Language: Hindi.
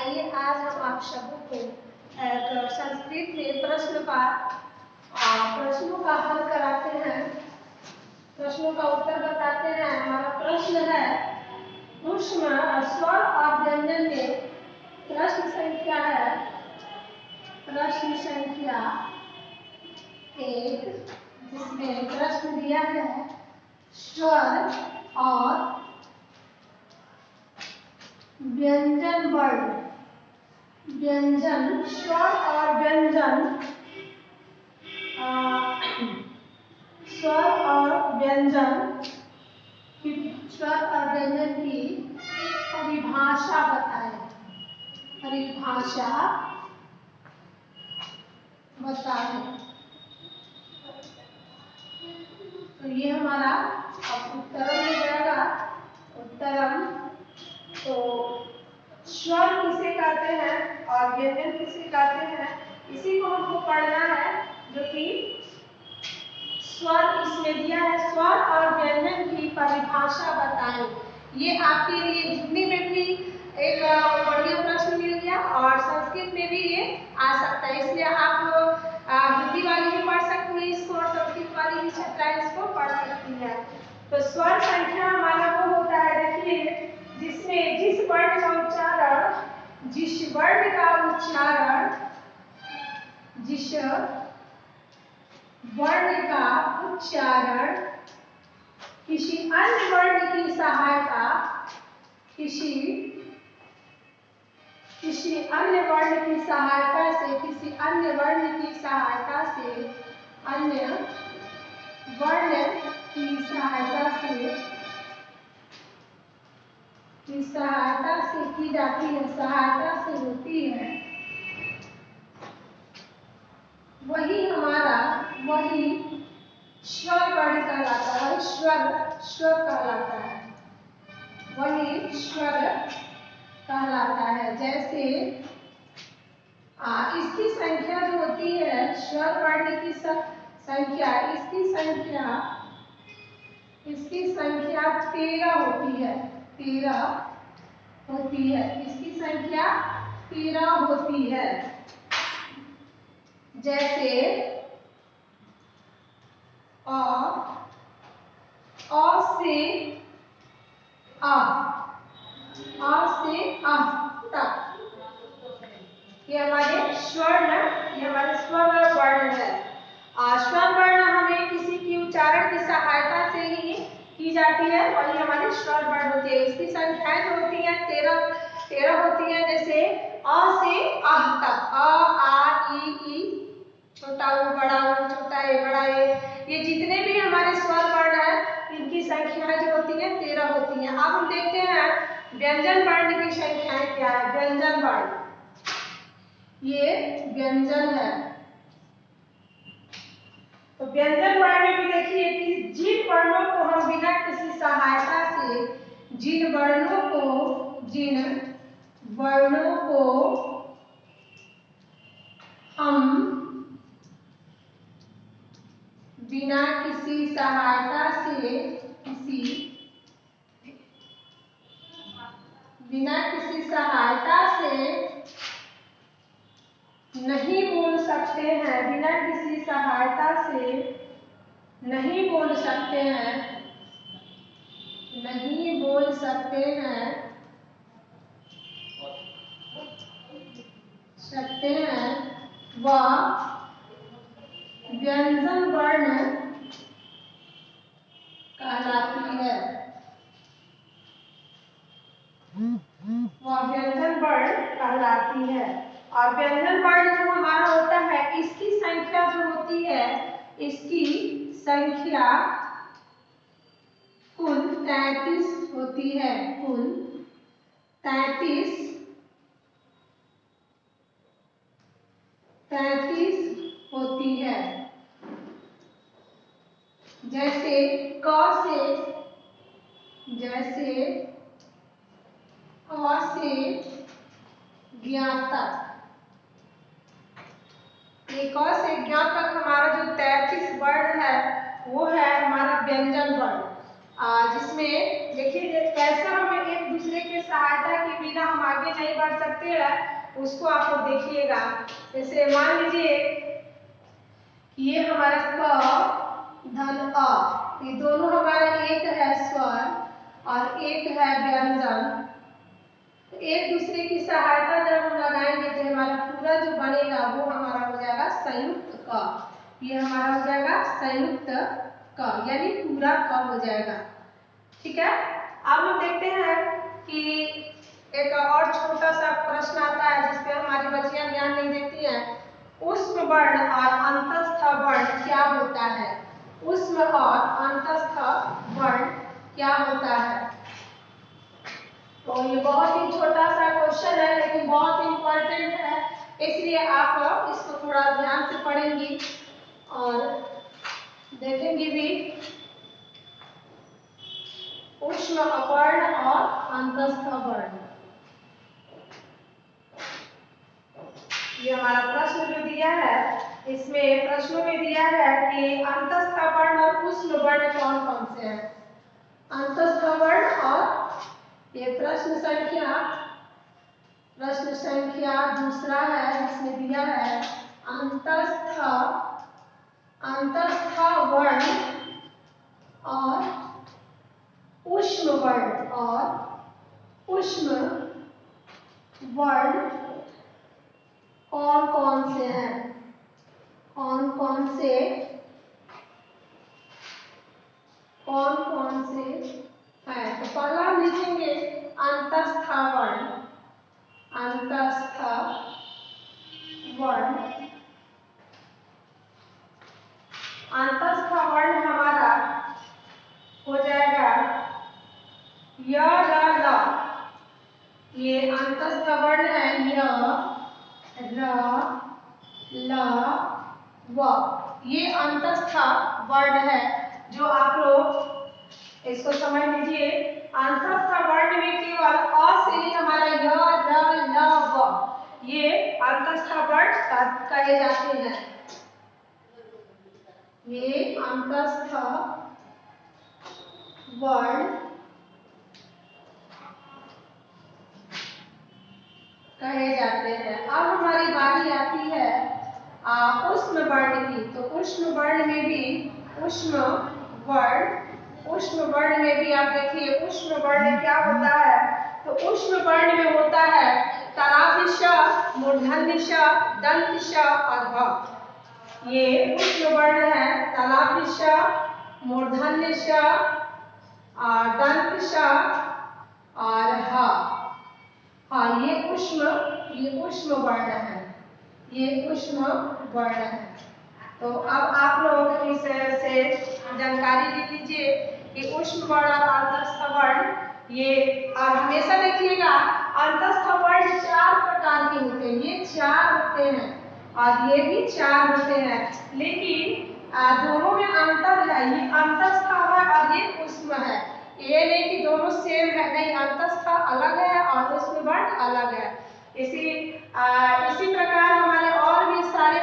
आइए आज हम आप सबों को संस्कृत में प्रश्नों का हल कराते हैं, प्रश्नों का उत्तर बताते हैं। हमारा प्रश्न है ऊष्म स्वर और व्यंजन में प्रश्न संख्या है, प्रश्न संख्या 1, जिसमें प्रश्न दिया है स्वर और व्यंजन वर्ण, व्यंजन स्वर और व्यंजन स्वर और व्यंजन की परिभाषा बताएं, परिभाषा बताएं। तो ये हमारा अब उत्तरम हो जाएगा। उत्तरम तो स्वर किसे कहते हैं और व्यंजन किसे कहते हैं, इसी को हमको पढ़ना है। जो कि स्वर इसमें दिया है, स्वर और व्यंजन की परिभाषा बताएं। ये आपके लिए हिंदी में भी एक बढ़िया प्रश्न मिल गया और संस्कृत में भी ये आ सकता है, इसलिए आप हिंदी वाली भी पढ़ सकती है इसको और संस्कृत वाली भी छात्राएं इसको पढ़ सकती है। तो स्वर संख्या हमारा वो होता है, देखिए, जिसमें जिस वर्ण का उच्चारण जिस वर्ण का उच्चारण किसी अन्य वर्ण की सहायता किसी अन्य वर्ण की सहायता से अन्य वर्ण की सहायता से की जाती है, सहायता से होती है, वही स्वर वर्ण कहलाता है, वही स्वर कहलाता है, वही स्वर कहलाता है। जैसे इसकी संख्या जो होती है, स्वर वर्ण की संख्या, इसकी संख्या 13 होती है, 13 होती है, इसकी संख्या 13 होती है। जैसे अ से तक, ये हमारे स्वर वर्ण है। स्वर वर्ण हमें किसी की उच्चारण की सहायता से ही की जाती है, वही हमारे स्वर वर्ण होते हैं। इसकी संख्याएं जो होती हैं 13 होती है। जैसे अ से अह तक, अ आ ई छोटा ऊ बड़ा ऊ, छोटा ए बड़ा ए, ये जितने भी हमारे स्वर वर्ण हैं इनकी संख्याएं जो होती हैं 13 होती हैं। अब हम देखते हैं व्यंजन वर्ण की संख्याएं क्या है। व्यंजन वर्ण, ये व्यंजन है। तो व्यंजन वर्ण में भी देखिए कि जिन वर्णों को हम बिना किसी सहायता से, जिन वर्णों को हम बिना किसी सहायता से नहीं बोल सकते हैं, बिना किसी सहायता से नहीं बोल सकते हैं, वह व्यंजन वर्ण कहलाती है, वह व्यंजन वर्ण कहलाती है। और व्यंजन वर्ण जो हमारा होता है, इसकी संख्या जो होती है, इसकी संख्या कुल 33 होती है, कुल 33 होती है। जैसे क से ज्ञात तक, क से ज्ञात तक हमारा जो 33 वर्ण है वो है हमारा व्यंजन वर्ण, जिसमें देखिए कैसे हमें एक दूसरे के सहायता के बिना हम आगे नहीं बढ़ सकते हैं, उसको आप लोग देखिएगा। जैसे मान लीजिए ये हमारा क धन अ, ये दोनों हमारा एक है स्वर और एक है व्यंजन। तो एक दूसरे की सहायता जब हम लगाएंगे तो हमारा पूरा जो बनेगा वो हमारा हो जाएगा संयुक्त क। ये हमारा हो जाएगा संयुक्त क, यानी पूरा क हो जाएगा। ठीक है। अब हम देखते हैं कि एक और छोटा सा प्रश्न आता है जिसपे हमारी बच्चियां ध्यान नहीं देती हैं। ऊष्म वर्ण और अंतस्थ वर्ण क्या होता है? ऊष्म और अंतस्थ वर्ण क्या होता है? तो ये बहुत ही छोटा सा क्वेश्चन है लेकिन बहुत इंपॉर्टेंट है, इसलिए आप इसको थोड़ा ध्यान से पढ़ेंगी और देखेंगी भी। ऊष्म वर्ण और अंतस्थ वर्ण, ये हमारा प्रश्न जो दिया है इसमें प्रश्नों में दिया है कि अंतस्थ वर्ण और ऊष्म वर्ण कौन कौन से हैं। अंतस्थ वर्ण और ये प्रश्न संख्या दूसरा है जिसमें दिया है अंतस्थ वर्ण और ऊष्म वर्ण कौन कौन से हैं? कौन कौन से हैं? तो पहला हम लिखेंगे अंतस्थ वर्ण। अंतस्थ वर्ण हमारा हो जाएगा य र ल। ये अंतस्थ वर्ण है य र ल व। ये अंतस्थ वर्ण है जो आप लोग इसको समझ लीजिए। अंतस्थ वर्ण में केवल अ से ही हमारा य र ल व ये अंतस्थ वर्ण कहे जाते हैं। ये अंतस्थ वर्ण कहे जाते हैं। अब हमारी बारी आती है ऊष्म वर्ण की। तो ऊष्म वर्ण में भी आप देखिए ऊष्म वर्ण क्या होता है। तो ऊष्म वर्ण में होता है तालाब श, मूर्धन्य श, दंत श और ह। ये ऊष्म वर्ण है तालाब श, मूर्धन्य श, दंत श और ह। हाँ, ये ऊष्म वर्ण है। ये ऊष्म वर्ण है। तो अब आप लोग इस से जानकारी ले लीजिए कि ऊष्म वर्ण और अंतस्थ वर्ण ये। और हमेशा देखिएगा अंतस्थ वर्ण 4 प्रकार के होते हैं। ये 4 होते हैं और ये भी 4 होते हैं, लेकिन दोनों में अंतर है। ये अंतस्थ है और ये ऊष्म है। ये नहीं कि दोनों सेम है, नहीं, अंतस्थ अलग है और ऊष्म वर्ण अलग है। इसी प्रकार हमारे और भी सारे